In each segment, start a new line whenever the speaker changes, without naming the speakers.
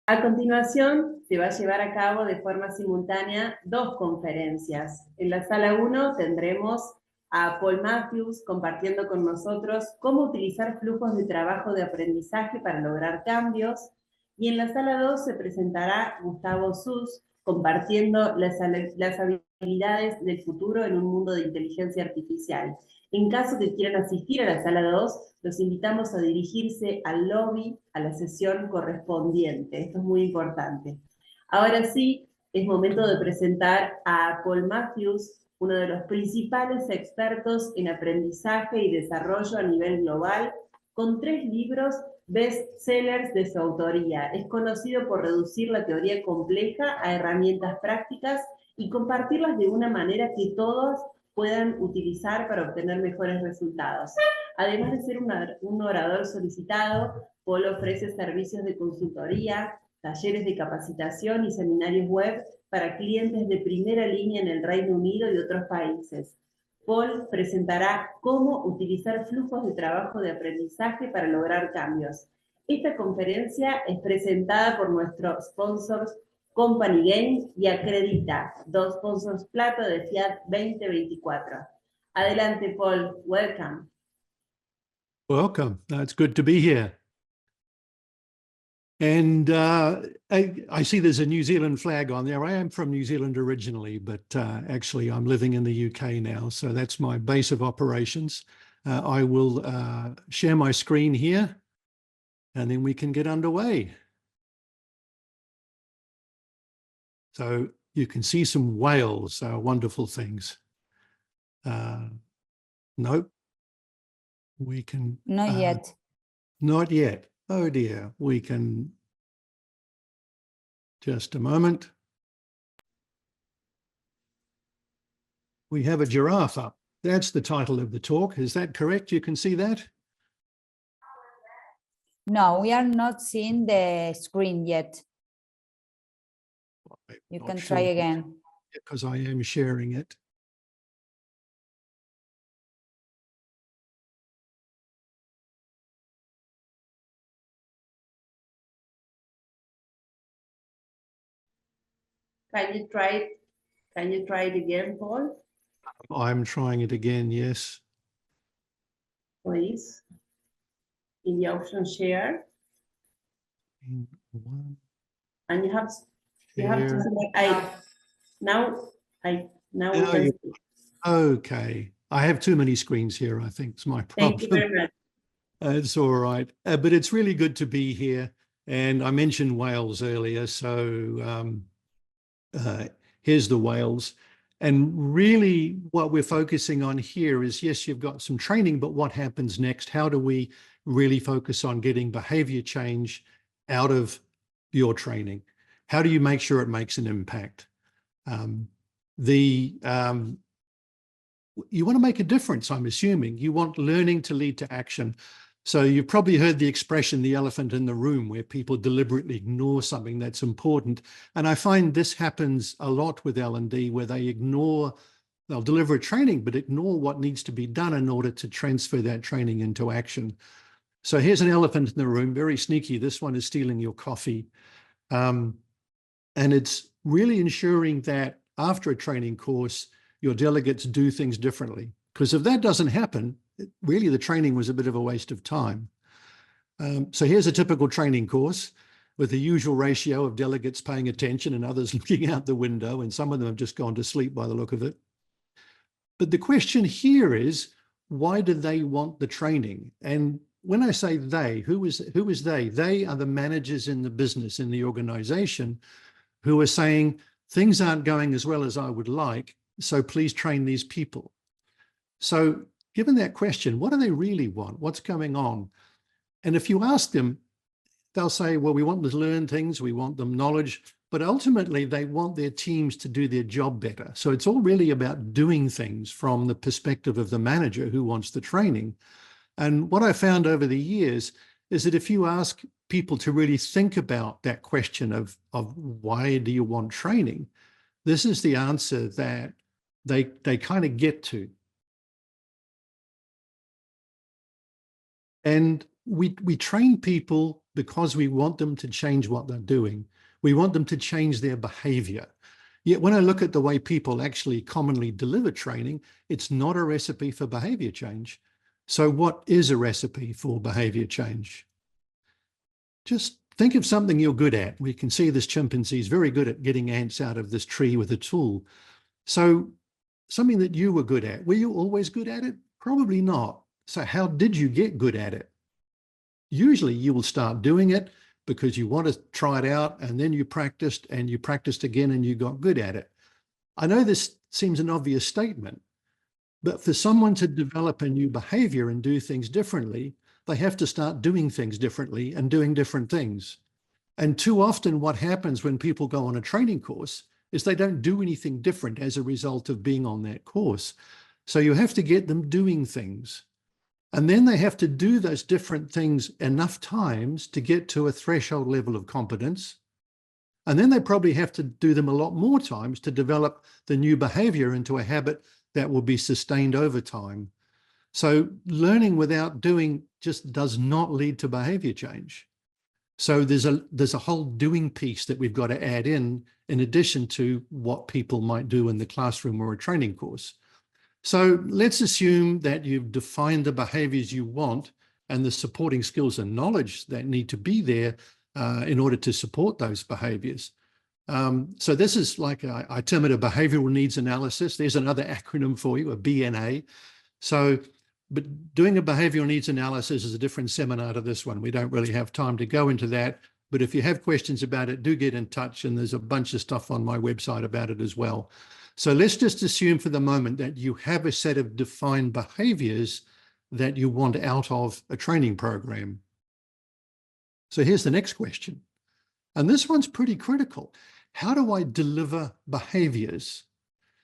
A continuación, se va a llevar a cabo de forma simultánea 2 conferencias. En la sala 1 tendremos a Paul Matthews compartiendo con nosotros cómo utilizar flujos de trabajo de aprendizaje para lograr cambios. Y en la sala 2 se presentará Gustavo Sus compartiendo las habilidades del futuro en un mundo de inteligencia artificial. En caso que quieran asistir a la sala 2, los invitamos a dirigirse al lobby, a la sesión correspondiente. Esto es muy importante. Ahora sí, es momento de presentar a Paul Matthews, uno de los principales expertos en aprendizaje y desarrollo a nivel global, con 3 libros bestsellers de su autoría. Es conocido por reducir la teoría compleja a herramientas prácticas y compartirlas de una manera que todos puedan utilizar para obtener mejores resultados. Además de ser un orador solicitado, Paul ofrece servicios de consultoría, talleres de capacitación y seminarios web para clientes de primera línea en el Reino Unido y otros países. Paul presentará cómo utilizar flujos de trabajo de aprendizaje para lograr cambios. Esta conferencia es presentada por nuestros sponsors Company Games y acredita 2 sponsors plata de Fiat 2024. Adelante, Paul. Welcome.
Welcome. It's good to be here. And I see there's a New Zealand flag on there. I am from New Zealand originally, but actually I'm living in the UK now. So that's my base of operations. I will share my screen here and then we can get underway. So you can see some whales, wonderful things. Nope. We can.
Not yet.
Not yet. Oh dear. We can. Just a moment. We have a giraffe up. That's the title of the talk. Is that correct? You can see that?
No, we are not seeing the screen yet. You can try again.
Because I am sharing it.
Can you try it again, Paul?
I'm trying it again, yes.
Please. In the option share. And you have to select now.
Okay. I have too many screens here, I think it's my problem.
Thank you very much.
It's all right. But it's really good to be here. And I mentioned whales earlier, so here's the whales. And really what we're focusing on here is, yes, you've got some training, but what happens next? How do we really focus on getting behavior change out of your training? How do you make sure it makes an impact? You want to make a difference, I'm assuming. You want learning to lead to action. So you've probably heard the expression, the elephant in the room, where people deliberately ignore something that's important. And I find this happens a lot with L&D, where they'll deliver a training, but ignore what needs to be done in order to transfer that training into action. So here's an elephant in the room, very sneaky. This one is stealing your coffee. And it's really ensuring that after a training course, your delegates do things differently. Because if that doesn't happen, really the training was a bit of a waste of time. So here's a typical training course with the usual ratio of delegates paying attention and others looking out the window, and some of them have just gone to sleep by the look of it. But the question here is, why do they want the training? And when I say they, who is they? They are the managers in the business, in the organization, who are saying, things aren't going as well as I would like, so please train these people. So given that question, what do they really want? What's going on? And if you ask them, they'll say, well, we want them to learn things, we want them knowledge, but ultimately they want their teams to do their job better. So it's all really about doing things from the perspective of the manager who wants the training. And what I found over the years is that if you ask people to really think about that question of why do you want training, this is the answer that they kind of get to. And we train people because we want them to change what they're doing. We want them to change their behavior. Yet when I look at the way people actually commonly deliver training, it's not a recipe for behavior change. So what is a recipe for behavior change? Just think of something you're good at. We can see this chimpanzee is very good at getting ants out of this tree with a tool. So something that you were good at, were you always good at it? Probably not. So how did you get good at it? Usually you will start doing it because you want to try it out, and then you practiced again and you got good at it. I know this seems an obvious statement, but for someone to develop a new behavior and do things differently, they have to start doing things differently and doing different things. And too often what happens when people go on a training course is they don't do anything different as a result of being on that course. So you have to get them doing things. And then they have to do those different things enough times to get to a threshold level of competence. And then they probably have to do them a lot more times to develop the new behavior into a habit that will be sustained over time. So learning without doing just does not lead to behavior change. So there's a whole doing piece that we've got to add in addition to what people might do in the classroom or a training course. So let's assume that you've defined the behaviors you want and the supporting skills and knowledge that need to be there in order to support those behaviors. So this is like, I term it a behavioral needs analysis. There's another acronym for you, a BNA. So, but doing a behavioral needs analysis is a different seminar to this one. We don't really have time to go into that. But if you have questions about it, do get in touch. And there's a bunch of stuff on my website about it as well. So let's just assume for the moment that you have a set of defined behaviors that you want out of a training program. So here's the next question. And this one's pretty critical. How do I deliver behaviors?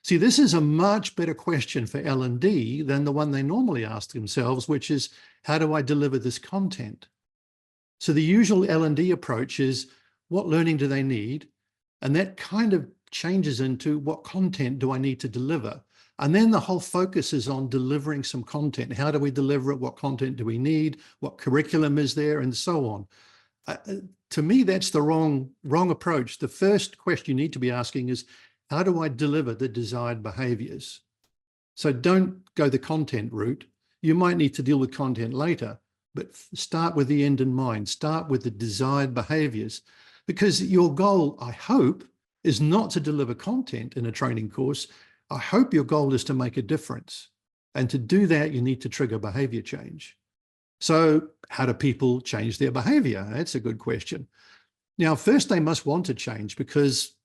See, this is a much better question for L&D than the one they normally ask themselves, which is, how do I deliver this content? So the usual L&D approach is, what learning do they need? And that kind of changes into, what content do I need to deliver? And then the whole focus is on delivering some content. How do we deliver it? What content do we need? What curriculum is there? And so on. To me, that's the wrong approach. The first question you need to be asking is, how do I deliver the desired behaviors? So don't go the content route. You might need to deal with content later, but start with the end in mind. Start with the desired behaviors, because your goal, I hope, is not to deliver content in a training course. I hope your goal is to make a difference. And to do that, you need to trigger behavior change. So how do people change their behavior? That's a good question. Now, first, they must want to change, because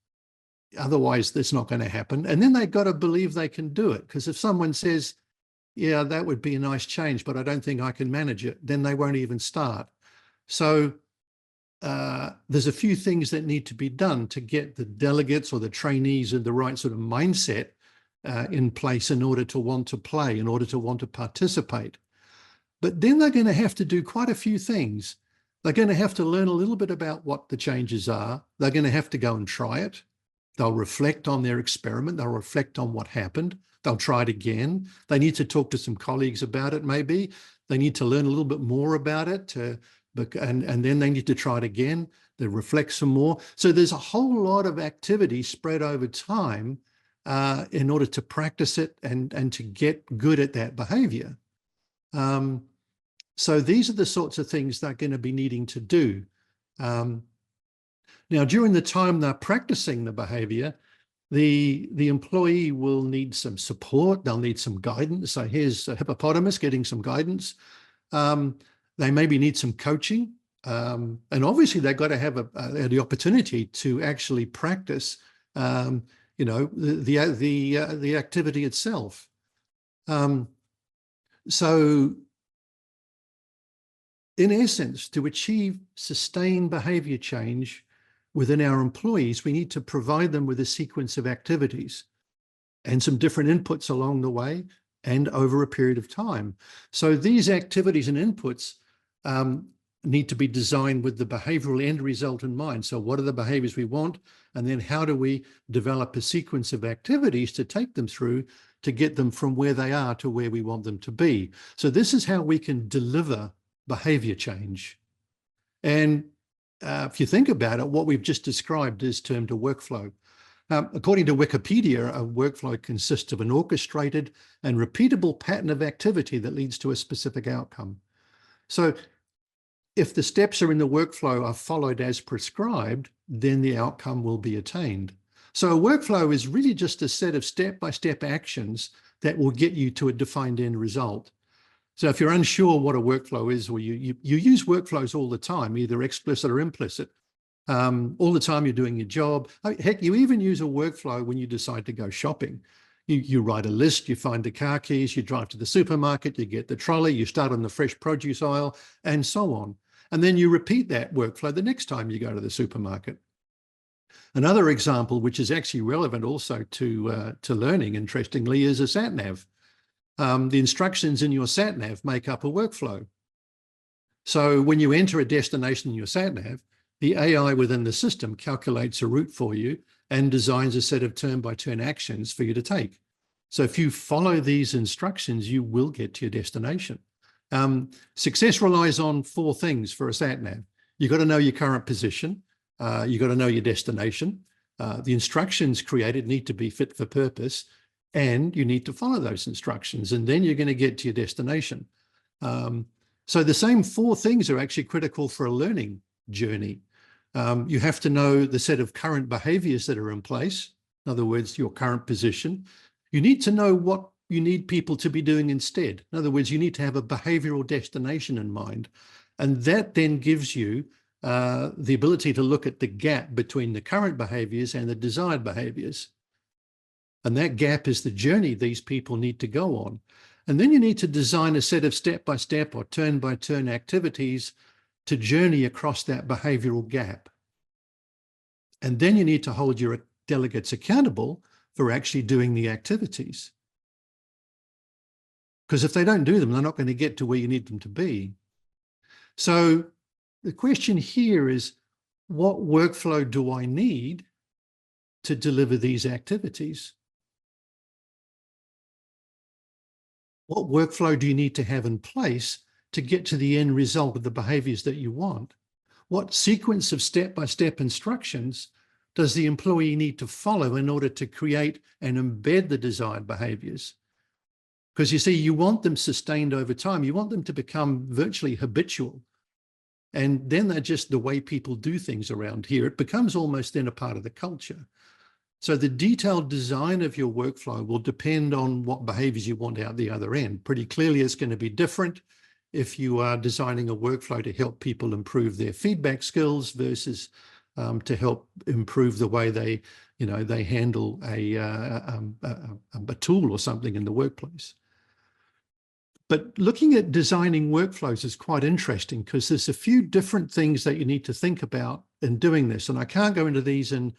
otherwise that's not going to happen. And then they've got to believe they can do it, because if someone says, yeah, that would be a nice change, but I don't think I can manage it, then they won't even start. So there's a few things that need to be done to get the delegates or the trainees in the right sort of mindset in place in order to want to play, in order to want to participate. But then they're going to have to do quite a few things. They're going to have to learn a little bit about what the changes are. They're going to have to go and try it. They'll reflect on their experiment. They'll reflect on what happened. They'll try it again. They need to talk to some colleagues about it, maybe. They need to learn a little bit more about it, and then they need to try it again. They reflect some more. So there's a whole lot of activity spread over time in order to practice it and to get good at that behavior. So these are the sorts of things they're going to be needing to do. Now, during the time they're practicing the behavior, the employee will need some support. They'll need some guidance. So here's a hippopotamus getting some guidance. They maybe need some coaching. And obviously they've got to have the opportunity to actually practice, the activity itself. So in essence, to achieve sustained behavior change within our employees, we need to provide them with a sequence of activities and some different inputs along the way and over a period of time. So these activities and inputs need to be designed with the behavioral end result in mind. So what are the behaviors we want? And then how do we develop a sequence of activities to take them through to get them from where they are to where we want them to be? So this is how we can deliver behavior change. And if you think about it, what we've just described is termed a workflow. According to Wikipedia, a workflow consists of an orchestrated and repeatable pattern of activity that leads to a specific outcome. So if the steps are in the workflow are followed as prescribed, then the outcome will be attained. So a workflow is really just a set of step-by-step actions that will get you to a defined end result. So if you're unsure what a workflow is, or you use workflows all the time, either explicit or implicit, all the time you're doing your job. Heck, you even use a workflow when you decide to go shopping. You write a list, you find the car keys, you drive to the supermarket, you get the trolley, you start on the fresh produce aisle, and so on. And then you repeat that workflow the next time you go to the supermarket. Another example, which is actually relevant also to learning, interestingly, is a sat nav. The instructions in your sat nav make up a workflow. So when you enter a destination in your sat nav, the AI within the system calculates a route for you and designs a set of turn-by-turn actions for you to take. So if you follow these instructions, you will get to your destination. Success relies on 4 things for a sat nav. You've got to know your current position. You've got to know your destination. The instructions created need to be fit for purpose, and you need to follow those instructions, and then you're going to get to your destination. So the same 4 things are actually critical for a learning journey. You have to know the set of current behaviors that are in place. In other words, your current position. You need to know what you need people to be doing instead. In other words, you need to have a behavioral destination in mind. And that then gives you the ability to look at the gap between the current behaviors and the desired behaviors. And that gap is the journey these people need to go on. And then you need to design a set of step-by-step or turn-by-turn activities to journey across that behavioral gap. And then you need to hold your delegates accountable for actually doing the activities. Because if they don't do them, they're not going to get to where you need them to be. So the question here is, what workflow do I need to deliver these activities? What workflow do you need to have in place to get to the end result of the behaviors that you want? What sequence of step-by-step instructions does the employee need to follow in order to create and embed the desired behaviors? Because you see, you want them sustained over time. You want them to become virtually habitual. And then they're just the way people do things around here. It becomes almost then a part of the culture. So the detailed design of your workflow will depend on what behaviors you want out the other end. Pretty clearly, it's going to be different if you are designing a workflow to help people improve their feedback skills versus to help improve the way they handle a tool or something in the workplace. But looking at designing workflows is quite interesting because there's a few different things that you need to think about in doing this. And I can't go into these in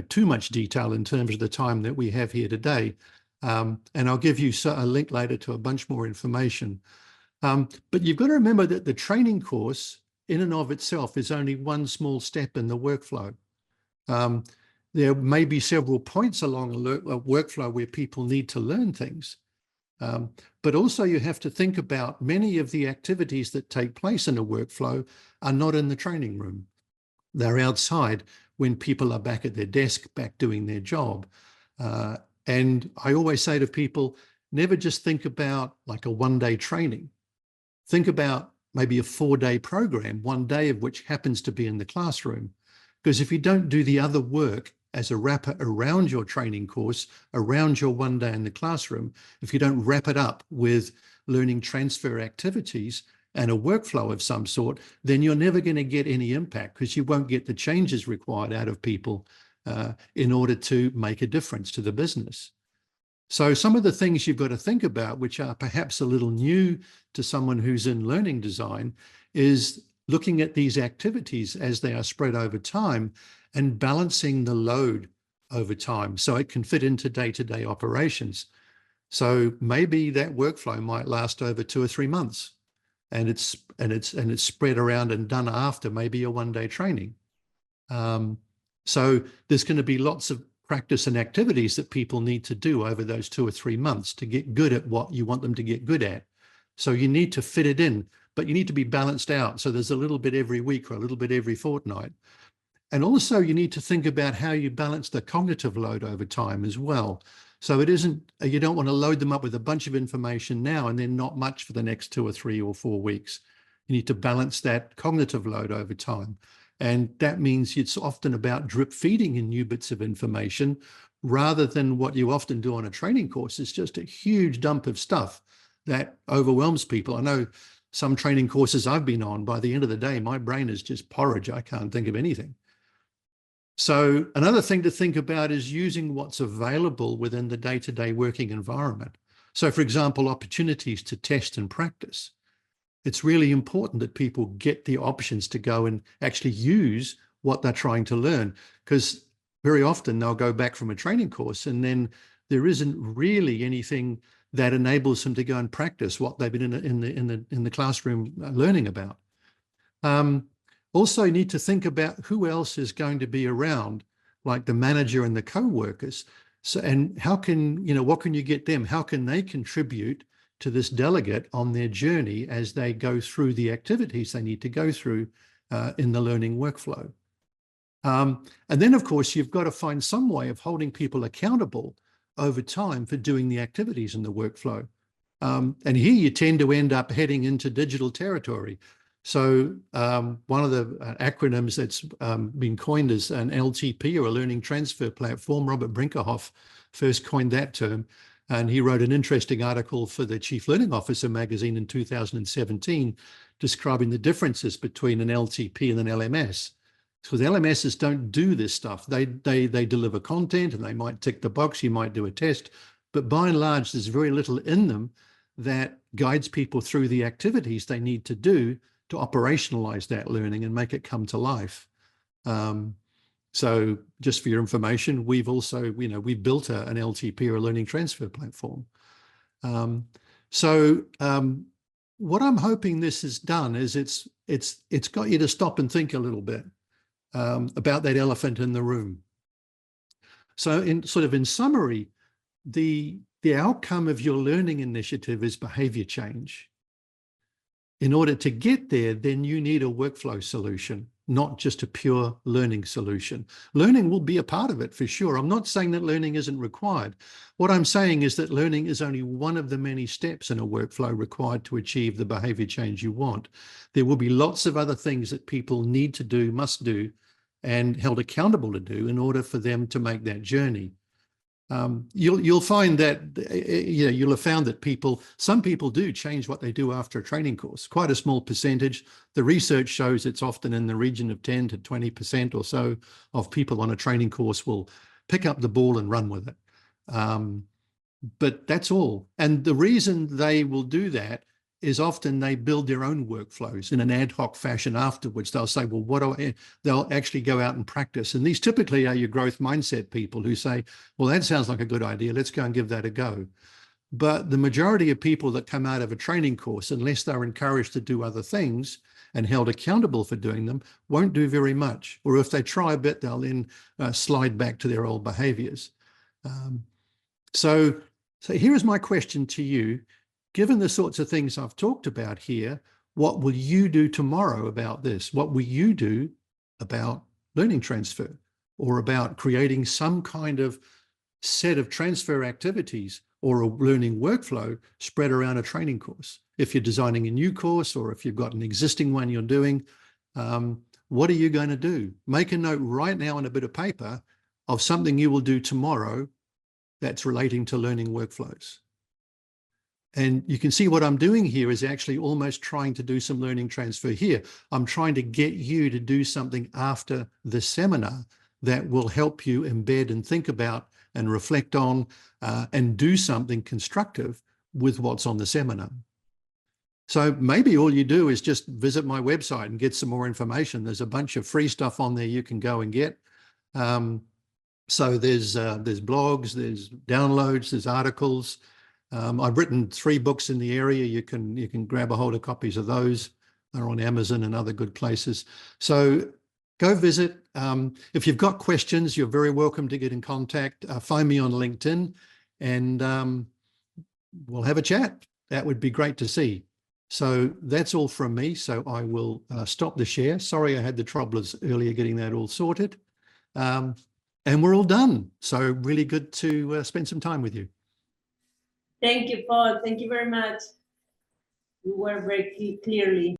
too much detail in terms of the time that we have here today. And I'll give you a link later to a bunch more information. But you've got to remember that the training course in and of itself is only one small step in the workflow. There may be several points along a workflow where people need to learn things. But also you have to think about many of the activities that take place in a workflow are not in the training room. They're outside when people are back at their desk, back doing their job. And I always say to people, never just think about like a one-day training. Think about maybe a 4-day program, 1 day of which happens to be in the classroom. Because if you don't do the other work as a wrapper around your training course, around your 1 day in the classroom, if you don't wrap it up with learning transfer activities and a workflow of some sort, then you're never going to get any impact because you won't get the changes required out of people in order to make a difference to the business. So some of the things you've got to think about, which are perhaps a little new to someone who's in learning design, is looking at these activities as they are spread over time and balancing the load over time so it can fit into day-to-day operations. So maybe that workflow might last over 2 or 3 months, and it's spread around and done after maybe a 1-day training. So there's going to be lots of practice and activities that people need to do over those 2 or 3 months to get good at what you want them to get good at. So you need to fit it in, but you need to be balanced out. So there's a little bit every week or a little bit every fortnight. And also you need to think about how you balance the cognitive load over time as well. So it isn't, you don't want to load them up with a bunch of information now and then not much for the next 2 or 3 or 4 weeks. You need to balance that cognitive load over time. And that means it's often about drip feeding in new bits of information rather than what you often do on a training course. It's just a huge dump of stuff that overwhelms people. I know some training courses I've been on, by the end of the day, my brain is just porridge. I can't think of anything. So another thing to think about is using what's available within the day-to-day working environment. So for example, opportunities to test and practice. It's really important that people get the options to go and actually use what they're trying to learn, because very often they'll go back from a training course and then there isn't really anything that enables them to go and practice what they've been in the classroom learning about. Also, you need to think about who else is going to be around, like the manager and the co-workers. So, and how can, what can you get them? How can they contribute to this delegate on their journey as they go through the activities they need to go through in the learning workflow? And then, of course, you've got to find some way of holding people accountable over time for doing the activities in the workflow. And here you tend to end up heading into digital territory. So one of the acronyms that's been coined is an LTP, or a learning transfer platform. Robert Brinkerhoff first coined that term. And he wrote an interesting article for the Chief Learning Officer magazine in 2017, describing the differences between an LTP and an LMS. Because LMSs don't do this stuff. They deliver content and they might tick the box, you might do a test, but by and large, there's very little in them that guides people through the activities they need to do to operationalize that learning and make it come to life. So just for your information, we've also, we built an LTP, or a learning transfer platform. What I'm hoping this has done is it's got you to stop and think a little bit about that elephant in the room. So in summary, the outcome of your learning initiative is behavior change. In order to get there, then you need a workflow solution, not just a pure learning solution. Learning will be a part of it for sure. I'm not saying that learning isn't required. What I'm saying is that learning is only one of the many steps in a workflow required to achieve the behavior change you want. There will be lots of other things that people need to do, must do, and held accountable to do in order for them to make that journey. You'll find that, you'll have found that some people do change what they do after a training course, quite a small percentage. The research shows it's often in the region of 10 to 20% or so of people on a training course will pick up the ball and run with it. But that's all. And the reason they will do that is often they build their own workflows in an ad hoc fashion afterwards. They'll say, well, they'll actually go out and practice. And these typically are your growth mindset people who say, well, that sounds like a good idea. Let's go and give that a go. But the majority of people that come out of a training course, unless they're encouraged to do other things and held accountable for doing them, won't do very much. Or if they try a bit, they'll then slide back to their old behaviors. So here's my question to you. Given the sorts of things I've talked about here, what will you do tomorrow about this? What will you do about learning transfer, or about creating some kind of set of transfer activities or a learning workflow spread around a training course? If you're designing a new course, or if you've got an existing one you're doing, what are you going to do? Make a note right now on a bit of paper of something you will do tomorrow that's relating to learning workflows. And you can see what I'm doing here is actually almost trying to do some learning transfer here. I'm trying to get you to do something after the seminar that will help you embed and think about and reflect on and do something constructive with what's on the seminar. So maybe all you do is just visit my website and get some more information. There's a bunch of free stuff on there you can go and get. So there's blogs, there's downloads, there's articles. I've written 3 books in the area. You can grab a hold of copies of those. They're on Amazon and other good places. So go visit. If you've got questions, you're very welcome to get in contact. Find me on LinkedIn and we'll have a chat. That would be great to see. So that's all from me. So I will stop the share. Sorry, I had the troubles earlier getting that all sorted. And we're all done. So really good to spend some time with you.
Thank you, Paul. Thank you very much. You were very clearly.